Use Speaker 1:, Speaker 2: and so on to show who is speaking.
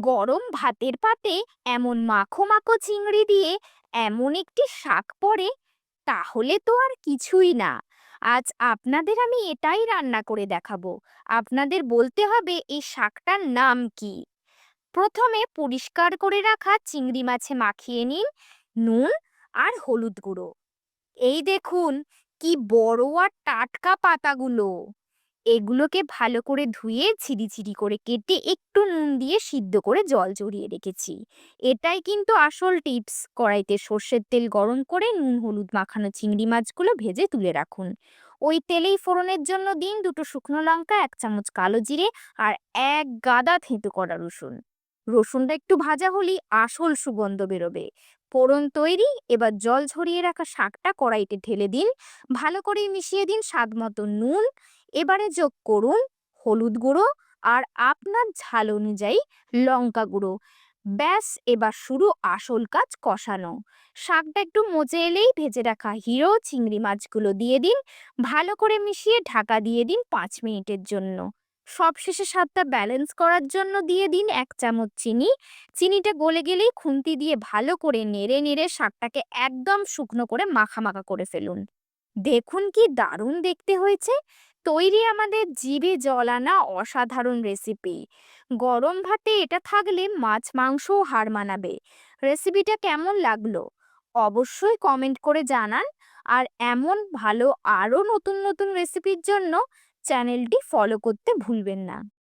Speaker 1: গরম ভাতের পাতে এমন মাখো মাখো চিংড়ি দিয়ে এমন একটি শাক পড়ে, তাহলে তো আর কিছুই না। আজ আপনাদের আমি এটাই রান্না করে দেখাবো। আপনাদের বলতে হবে এই শাকটার নাম কি। প্রথমে পরিষ্কার করে রাখা চিংড়ি মাছে মাখিয়ে নিন নুন আর হলুদ গুঁড়ো। এই দেখুন, কি বড় আর টাটকা পাতাগুলো। এগুলোকে ভালো করে ধুয়ে ঝিরিঝিরি করে কেটে একটু নুন দিয়ে সিদ্ধ করে জল ঝরিয়ে রেখেছি। এটাই কিন্তু আসল টিপস। কড়াইতে সর্ষের তেল গরম করে নুন হলুদ মাখানো চিংড়ি মাছগুলো ভেজে তুলে রাখুন। ওই তেলেই ফোড়নের জন্য দিন দুটো শুকনো লঙ্কা, 1 চামচ কালো জিরে আর এক গাদা থেঁতো করা রসুন। রসুনটা একটু ভাজা হলেই আসল সুগন্ধ বেরোবে। ফোড়ন তৈরি, এবার জল ঝরিয়ে রাখা শাকটা কড়াইতে ঢেলে দিন। ভালো করে মিশিয়ে দিন স্বাদ মতো নুন। এবারে যোগ করুন হলুদ গুঁড়ো আর আপনার ঝাল অনুযায়ী লঙ্কা গুঁড়ো। ব্যাস, এবার শুরু আসল কাজ, কষানো। শাকটা একটু মজে এলেই ভেজে রাখা হিরো চিংড়ি মাছগুলো দিয়ে দিন। ভালো করে মিশিয়ে ঢাকা দিয়ে দিন 5 মিনিটের জন্য। সবশেষে স্বাদটা ব্যালেন্স করার জন্য দিয়ে দিন 1 চামচ চিনি। চিনিটা গলে গেলেই খুন্তি দিয়ে ভালো করে নেড়ে নেড়ে শাকটাকে একদম শুকনো করে মাখা মাখা করে ফেলুন। দেখুন কি দারুণ দেখতে হয়েছে। তৈরি আমাদের জিভে জল আনা অসাধারণ রেসিপি। গরম ভাতে এটা থাকলে মাছ মাংসও হার মানাবে। রেসিপিটা কেমন লাগলো অবশ্যই কমেন্ট করে জানান। আর এমন ভালো আরও নতুন নতুন রেসিপির জন্য চ্যানেলটি ফলো করতে ভুলবেন না।